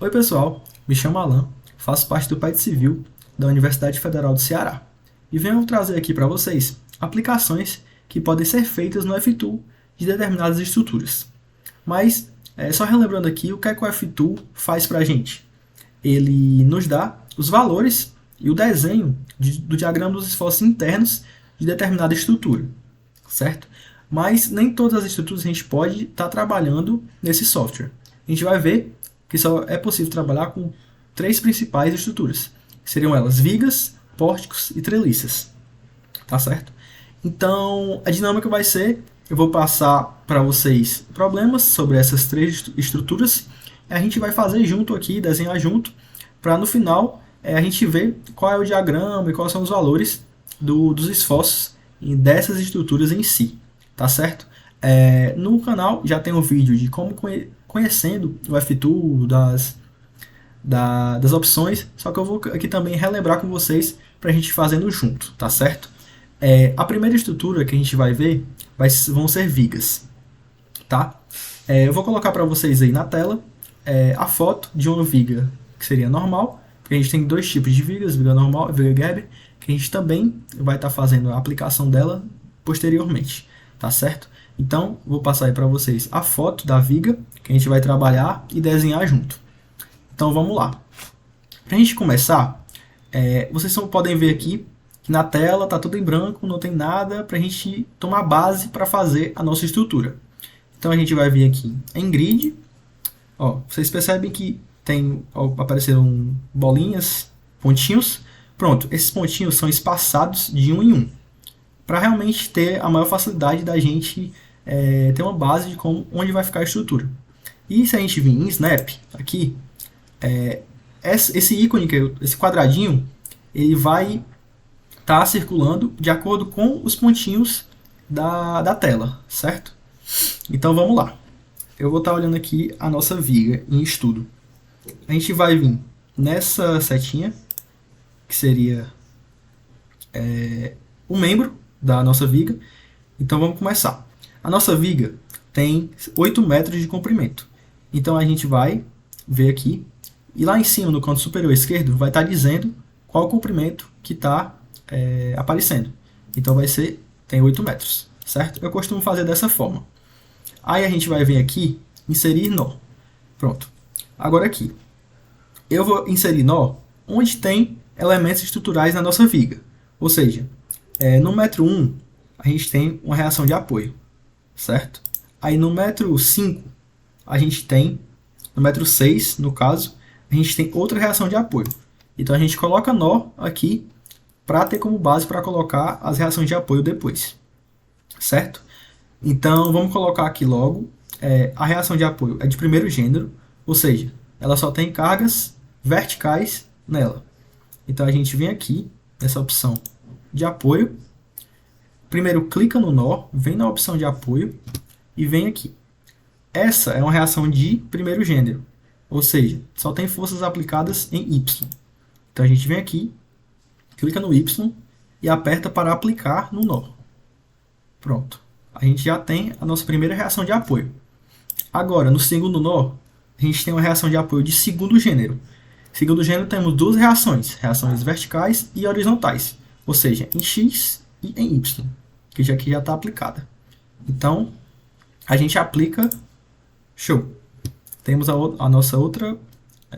Oi pessoal, me chamo Alan, faço parte do PET Civil da Universidade Federal do Ceará e venho trazer aqui para vocês aplicações que podem ser feitas no FTool de determinadas estruturas. Mas, só relembrando aqui, o que é que o FTool faz para a gente? Ele nos dá os valores e o desenho do diagrama dos esforços internos de determinada estrutura, certo? Mas nem todas as estruturas a gente pode estar trabalhando nesse software. A gente vai ver que só é possível trabalhar com três principais estruturas. Seriam elas vigas, pórticos e treliças. Tá certo? Então, a dinâmica vai ser, eu vou passar para vocês problemas sobre essas três estruturas, e a gente vai fazer junto aqui, desenhar junto, para no final a gente ver qual é o diagrama e quais são os valores dos esforços dessas estruturas em si. Tá certo? No canal já tem um vídeo de como conhecendo o FTool, das opções, só que eu vou aqui também relembrar com vocês para a gente fazendo junto, tá certo? A primeira estrutura que a gente vai ver vão ser vigas, tá? Eu vou colocar para vocês aí na tela a foto de uma viga que seria normal, porque a gente tem dois tipos de vigas, viga normal e viga Gerber, que a gente também vai estar fazendo a aplicação dela posteriormente, tá certo? Então, vou passar aí para vocês a foto da viga que a gente vai trabalhar e desenhar junto. Então, vamos lá. Para a gente começar, vocês podem ver aqui que na tela está tudo em branco, não tem nada para a gente tomar base para fazer a nossa estrutura. Então, a gente vai vir aqui em grid. Ó, vocês percebem que apareceram bolinhas, pontinhos. Pronto, esses pontinhos são espaçados de um em um, para realmente ter a maior facilidade da gente ter uma base de onde vai ficar a estrutura. E se a gente vir em Snap, aqui, esse ícone, esse quadradinho, ele vai estar circulando de acordo com os pontinhos da tela, certo? Então vamos lá. Eu vou estar olhando aqui a nossa viga em estudo. A gente vai vir nessa setinha, que seria o membro da nossa viga. Então vamos começar. A nossa viga tem 8 metros de comprimento. Então a gente vai ver aqui, e lá em cima, no canto superior esquerdo, vai estar dizendo qual o comprimento que está aparecendo. Então tem 8 metros, certo? Eu costumo fazer dessa forma. Aí a gente vai vir aqui, inserir nó. Pronto. Agora aqui, eu vou inserir nó onde tem elementos estruturais na nossa viga. Ou seja, no metro 1, a gente tem uma reação de apoio, certo? Aí no metro 5, a gente tem, no metro 6, no caso, a gente tem outra reação de apoio. Então a gente coloca nó aqui para ter como base para colocar as reações de apoio depois, certo? Então vamos colocar aqui logo, a reação de apoio é de primeiro gênero, ou seja, ela só tem cargas verticais nela. Então a gente vem aqui nessa opção de apoio, primeiro clica no nó, vem na opção de apoio e vem aqui. Essa é uma reação de primeiro gênero, ou seja, só tem forças aplicadas em Y. Então a gente vem aqui, clica no Y e aperta para aplicar no nó. Pronto. A gente já tem a nossa primeira reação de apoio. Agora, no segundo nó, a gente tem uma reação de apoio de segundo gênero. Segundo gênero temos duas reações verticais e horizontais, ou seja, em X e em Y, que já está aplicada. Então, a gente aplica, show. Temos a nossa outra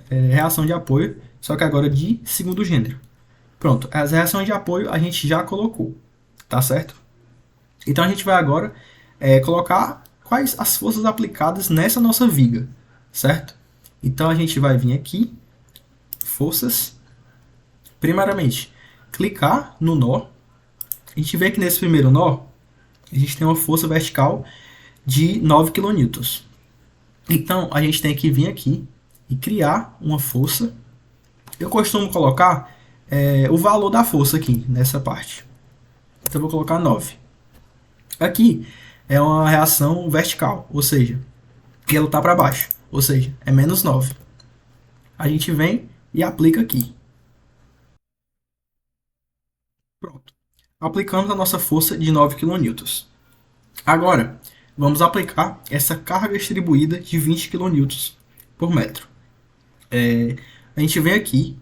reação de apoio, só que agora de segundo gênero. Pronto, as reações de apoio a gente já colocou, tá certo? Então a gente vai agora colocar quais as forças aplicadas nessa nossa viga, certo? Então a gente vai vir aqui, forças, primeiramente clicar no nó. A gente vê que nesse primeiro nó a gente tem uma força vertical de 9 kN. Então a gente tem que vir aqui e criar uma força. Eu costumo colocar o valor da força aqui nessa parte. Então eu vou colocar 9. Aqui é uma reação vertical, ou seja, que ela está para baixo, ou seja, é menos 9. A gente vem e aplica aqui. Pronto. Aplicamos a nossa força de 9 kN. Agora, vamos aplicar essa carga distribuída de 20 kN por metro. A gente vem aqui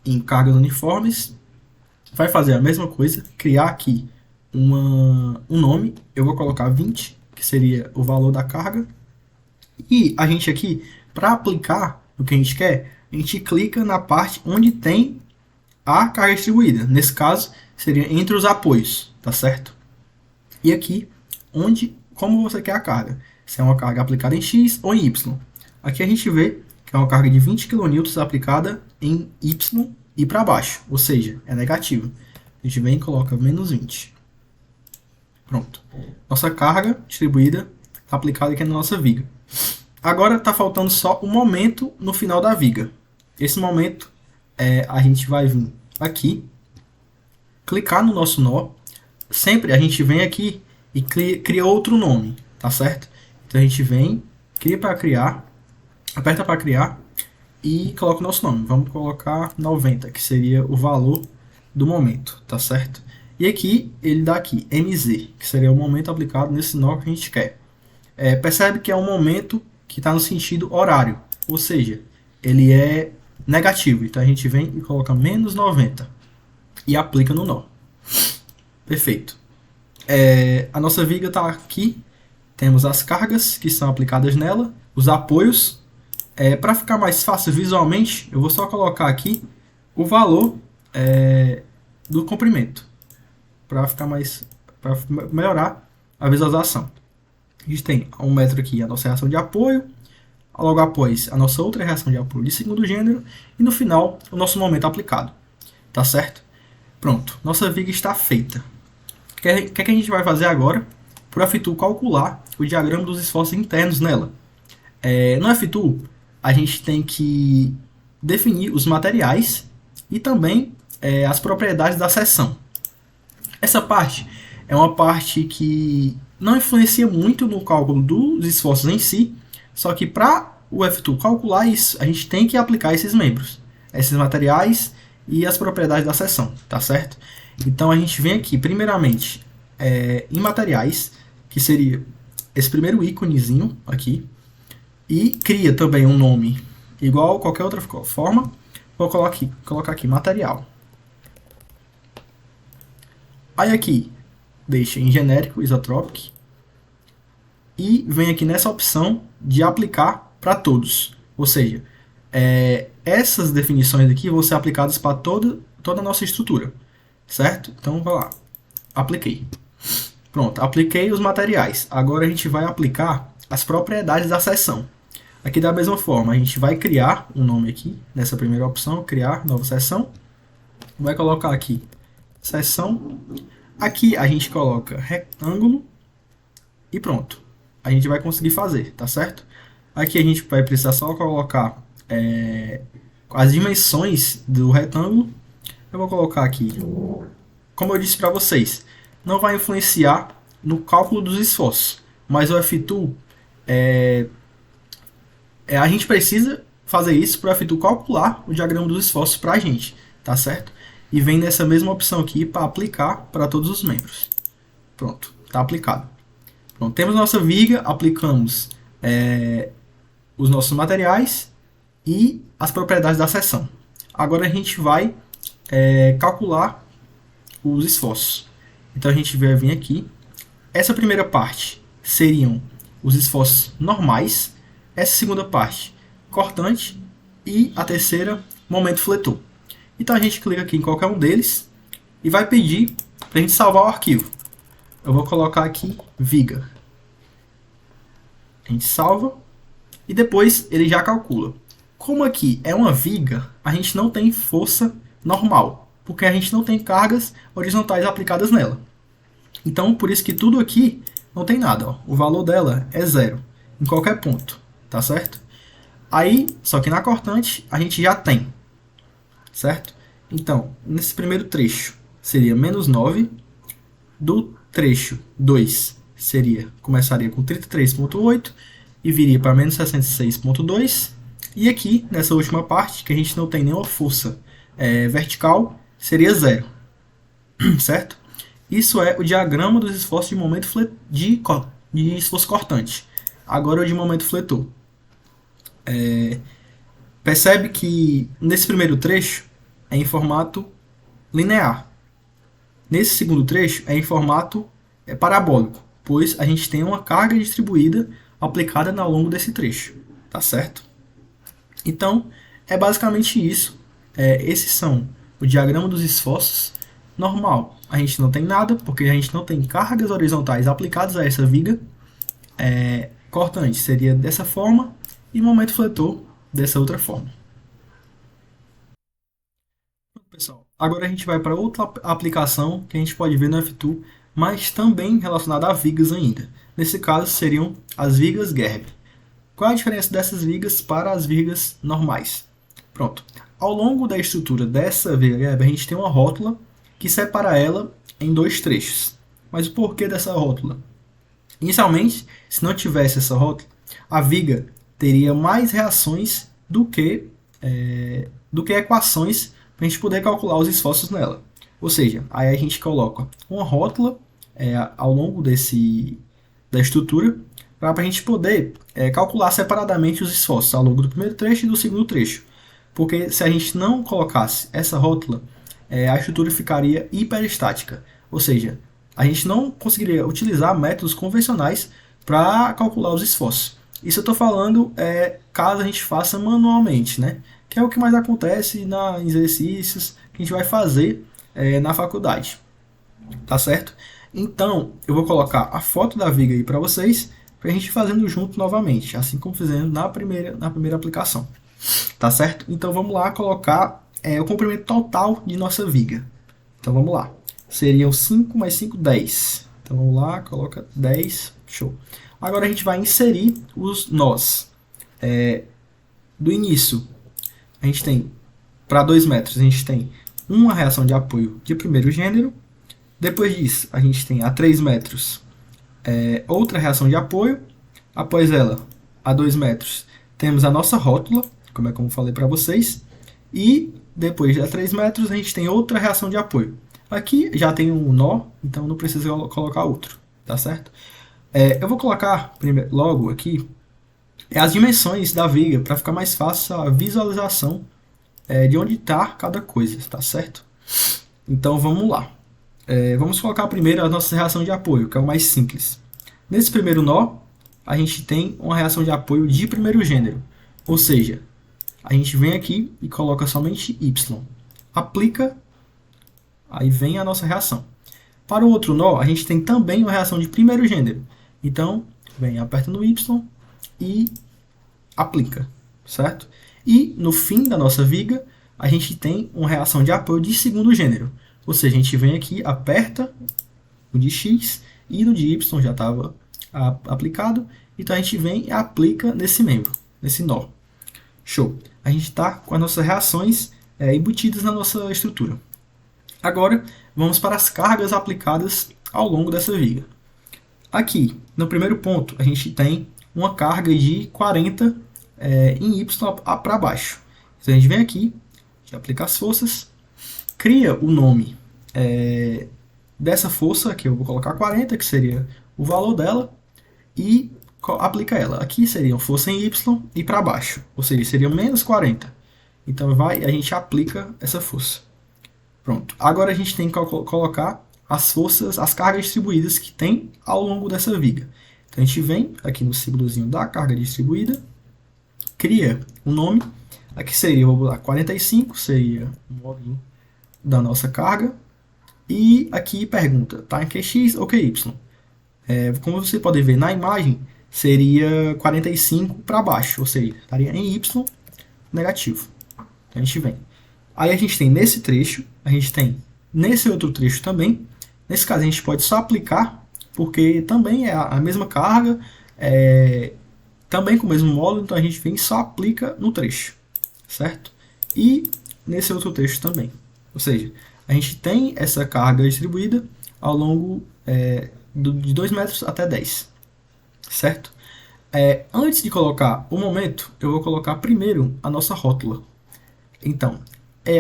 em cargas uniformes, vai fazer a mesma coisa, criar aqui um nome, eu vou colocar 20, que seria o valor da carga, e a gente aqui, para aplicar o que a gente quer, a gente clica na parte onde tem a carga distribuída. Nesse caso, seria entre os apoios, tá certo? E aqui, como você quer a carga. Se é uma carga aplicada em X ou em Y. Aqui a gente vê que é uma carga de 20 kN aplicada em Y e para baixo, ou seja, é negativo. A gente vem e coloca menos 20. Pronto. Nossa carga distribuída está aplicada aqui na nossa viga. Agora está faltando só o momento no final da viga. Esse momento a gente vai vir aqui, clicar no nosso nó. Sempre a gente vem aqui e cria outro nome, tá certo? Então a gente vem, cria para criar, aperta para criar e coloca o nosso nome. Vamos colocar 90, que seria o valor do momento, tá certo? E aqui ele dá aqui MZ, que seria o momento aplicado nesse nó que a gente quer. Percebe que é um momento que está no sentido horário, ou seja, ele é negativo. Então a gente vem e coloca menos 90 e aplica no nó. Perfeito. A nossa viga está aqui, temos as cargas que são aplicadas nela, os apoios. Para ficar mais fácil visualmente, eu vou só colocar aqui o valor do comprimento, para melhorar a visualização. A gente tem a 1 metro aqui a nossa reação de apoio, logo após a nossa outra reação de apoio de segundo gênero, e no final o nosso momento aplicado. Tá certo? Pronto, nossa viga está feita. O que a gente vai fazer agora? Para o F-Tool calcular o diagrama dos esforços internos nela. No F-Tool, a gente tem que definir os materiais e também as propriedades da seção. Essa parte é uma parte que não influencia muito no cálculo dos esforços em si, só que para o F-Tool calcular isso, a gente tem que aplicar esses membros, esses materiais e as propriedades da seção, tá certo? Então a gente vem aqui, primeiramente, em materiais, que seria esse primeiro íconezinho aqui, e cria também um nome igual a qualquer outra forma. Vou colocar aqui material. Aí aqui, deixa em genérico, isotropic, e vem aqui nessa opção de aplicar para todos. Ou seja, essas definições aqui vão ser aplicadas para toda a nossa estrutura, certo? Então, vai lá, apliquei. Pronto, apliquei os materiais. Agora a gente vai aplicar as propriedades da seção. Aqui da mesma forma, a gente vai criar um nome aqui, nessa primeira opção, criar nova seção. Vai colocar aqui, seção. Aqui a gente coloca retângulo e pronto. A gente vai conseguir fazer, tá certo? Aqui a gente vai precisar só colocar as dimensões do retângulo. Eu vou colocar aqui, como eu disse para vocês, não vai influenciar no cálculo dos esforços, mas o F-Tool, a gente precisa fazer isso para o F-Tool calcular o diagrama dos esforços para a gente, tá certo? E vem nessa mesma opção aqui para aplicar para todos os membros. Pronto, está aplicado. Pronto, temos nossa viga, aplicamos os nossos materiais e as propriedades da seção. Agora a gente vai calcular os esforços. Então a gente vai vir aqui. Essa primeira parte seriam os esforços normais. Essa segunda parte, cortante. E a terceira, momento fletor. Então a gente clica aqui em qualquer um deles e vai pedir para a gente salvar o arquivo. Eu vou colocar aqui viga. A gente salva e depois ele já calcula. Como aqui é uma viga, a gente não tem força normal, porque a gente não tem cargas horizontais aplicadas nela. Então por isso que tudo aqui não tem nada. Ó. O valor dela é 0 em qualquer ponto, tá certo? Aí, só que na cortante a gente já tem, certo? Então, nesse primeiro trecho seria menos 9, do trecho 2 começaria com 33,8 e viria para menos 66,2, e aqui, nessa última parte, que a gente não tem nenhuma força vertical, seria 0, certo? Isso é o diagrama dos esforços de momento de esforço cortante. Agora o de momento fletor. Percebe que nesse primeiro trecho é em formato linear. Nesse segundo trecho é em formato parabólico, pois a gente tem uma carga distribuída aplicada ao longo desse trecho, tá certo? Então, é basicamente isso. Esses são o diagrama dos esforços normal. A gente não tem nada, porque a gente não tem cargas horizontais aplicadas a essa viga. Cortante seria dessa forma e momento fletor dessa outra forma. Pessoal, agora a gente vai para outra aplicação que a gente pode ver no F2, mas também relacionada a vigas ainda. Nesse caso seriam as vigas Gerbe. Qual a diferença dessas vigas para as vigas normais? Pronto. Ao longo da estrutura dessa viga Gerbe, a gente tem uma rótula que separa ela em dois trechos. Mas o porquê dessa rótula? Inicialmente, se não tivesse essa rótula, a viga teria mais reações do que equações para a gente poder calcular os esforços nela. Ou seja, aí a gente coloca uma rótula ao longo da estrutura para a gente poder calcular separadamente os esforços ao longo do primeiro trecho e do segundo trecho. Porque se a gente não colocasse essa rótula, a estrutura ficaria hiperestática. Ou seja, a gente não conseguiria utilizar métodos convencionais para calcular os esforços. Isso eu estou falando caso a gente faça manualmente, né? Que é o que mais acontece em exercícios que a gente vai fazer na faculdade. Tá certo? Então, eu vou colocar a foto da viga aí para vocês, para a gente ir fazendo junto novamente, assim como fizemos na primeira aplicação. Tá certo? Então, vamos lá colocar o comprimento total de nossa viga. Então, vamos lá. Seriam 5 mais 5, 10. Então, vamos lá, coloca 10. Show. Agora, a gente vai inserir os nós. Do início, a gente tem, para 2 metros, a gente tem uma reação de apoio de primeiro gênero. Depois disso, a gente tem a 3 metros outra reação de apoio. Após ela, a 2 metros, temos a nossa rótula, como eu falei para vocês. E depois de 3 metros, a gente tem outra reação de apoio. Aqui já tem um nó, então não precisa colocar outro, tá certo? Eu vou colocar logo aqui as dimensões da viga para ficar mais fácil a visualização de onde está cada coisa, tá certo? Então vamos lá. Vamos colocar primeiro a nossa reação de apoio, que é o mais simples. Nesse primeiro nó, a gente tem uma reação de apoio de primeiro gênero, ou seja, a gente vem aqui e coloca somente Y. Aplica, aí vem a nossa reação. Para o outro nó, a gente tem também uma reação de primeiro gênero. Então, vem, aperta no Y e aplica, certo? E no fim da nossa viga, a gente tem uma reação de apoio de segundo gênero. Ou seja, a gente vem aqui, aperta no de X e no de Y já estava aplicado. Então a gente vem e aplica nesse membro, nesse nó. Show! A gente está com as nossas reações embutidas na nossa estrutura. Agora, vamos para as cargas aplicadas ao longo dessa viga. Aqui, no primeiro ponto, a gente tem uma carga de 40 em Y para baixo. Então a gente vem aqui, a gente aplica as forças, cria o nome dessa força, que eu vou colocar 40, que seria o valor dela, e aplica ela. Aqui seria força em Y e para baixo, ou seja, seria menos 40. Então a gente aplica essa força. Pronto. Agora a gente tem que colocar as forças, as cargas distribuídas que tem ao longo dessa viga. Então a gente vem aqui no símbolozinho da carga distribuída, cria um nome. Aqui seria, vou botar 45, seria o módulo da nossa carga. E aqui pergunta, tá em QX ou QY? Como você pode ver na imagem, seria 45 para baixo, ou seja, estaria em Y negativo. Então a gente vem. Aí a gente tem nesse trecho, a gente tem nesse outro trecho também. Nesse caso a gente pode só aplicar, porque também é a mesma carga, também com o mesmo módulo, então a gente vem e só aplica no trecho, certo? E nesse outro trecho também. Ou seja, a gente tem essa carga distribuída ao longo de 2 metros até 10, certo? Antes de colocar o momento, eu vou colocar primeiro a nossa rótula. Então,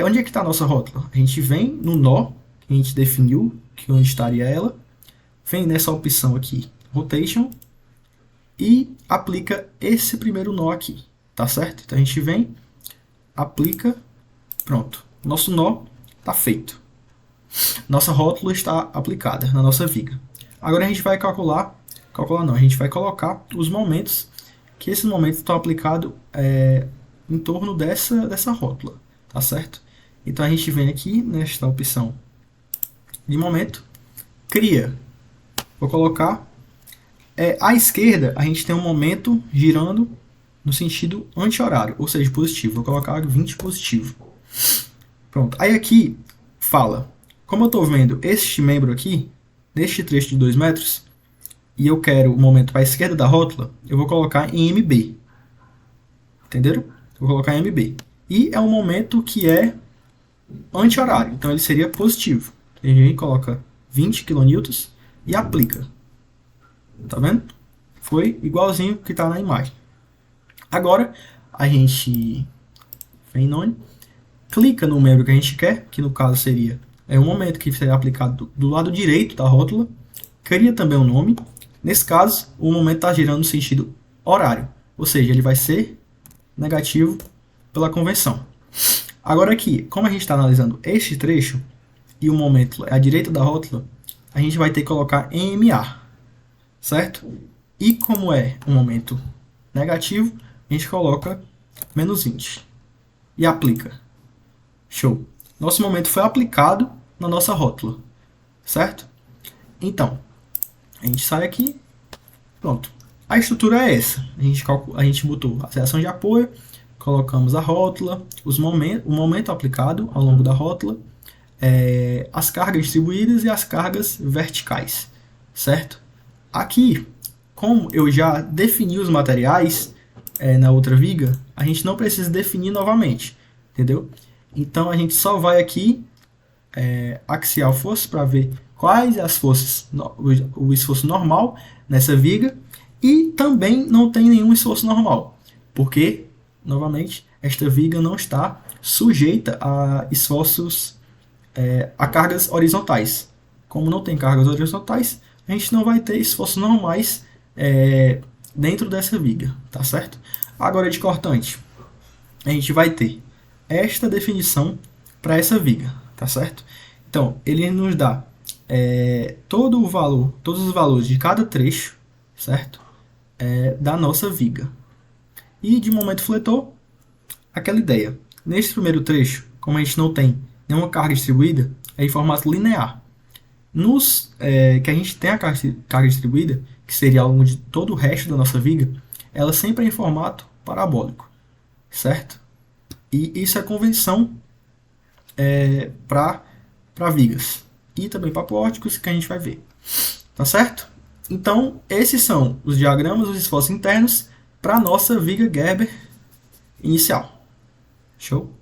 onde é que está a nossa rótula? A gente vem no nó, que a gente definiu, que onde estaria ela, vem nessa opção aqui, Rotation, e aplica esse primeiro nó aqui, tá certo? Então a gente vem, aplica, pronto. Nosso nó está feito. Nossa rótula está aplicada na nossa viga. Agora a gente vai a gente vai colocar os momentos, que esses momentos estão aplicados em torno dessa rótula, tá certo? Então a gente vem aqui nesta opção de momento, cria. Vou colocar à esquerda, a gente tem um momento girando no sentido anti-horário, ou seja, positivo. Vou colocar 20 positivo. Pronto. Aí aqui fala, como eu estou vendo este membro aqui, neste trecho de 2 metros, e eu quero o momento para a esquerda da rótula, eu vou colocar em MB. Entenderam? Vou colocar em MB. E é um momento que é anti-horário, então ele seria positivo. A gente coloca 20 kN e aplica. Tá vendo? Foi igualzinho que está na imagem. Agora, a gente vem em None, clica no membro que a gente quer, que no caso seria um momento que será aplicado do lado direito da rótula, cria também um nome. Nesse caso, o momento está girando no sentido horário, ou seja, ele vai ser negativo pela convenção. Agora aqui, como a gente está analisando este trecho, e o momento é à direita da rótula, a gente vai ter que colocar em MA, certo? E como é um momento negativo, a gente coloca menos 20 e aplica. Show! Nosso momento foi aplicado na nossa rótula, certo? Então, a gente sai aqui, pronto. A estrutura é essa. A gente botou a seção de apoio, colocamos a rótula, o momento aplicado ao longo da rótula, as cargas distribuídas e as cargas verticais, certo? Aqui, como eu já defini os materiais na outra viga, a gente não precisa definir novamente, entendeu? Então a gente só vai aqui axial força para ver quais as forças, o esforço normal nessa viga, e também não tem nenhum esforço normal, porque, novamente, esta viga não está sujeita a esforços, a cargas horizontais. Como não tem cargas horizontais, a gente não vai ter esforços normais dentro dessa viga, tá certo? Agora de cortante, a gente vai ter esta definição para essa viga, tá certo? Então, ele nos dá todos os valores de cada trecho, certo? Da nossa viga. E de momento fletor, aquela ideia. Nesse primeiro trecho, como a gente não tem nenhuma carga distribuída, é em formato linear. Que a gente tem a carga distribuída, que seria ao longo de todo o resto da nossa viga, ela sempre é em formato parabólico, certo? E isso é convenção para vigas e também para pórticos, que a gente vai ver, tá certo? Então, esses são os diagramas dos esforços internos para a nossa viga Gerber inicial. Show?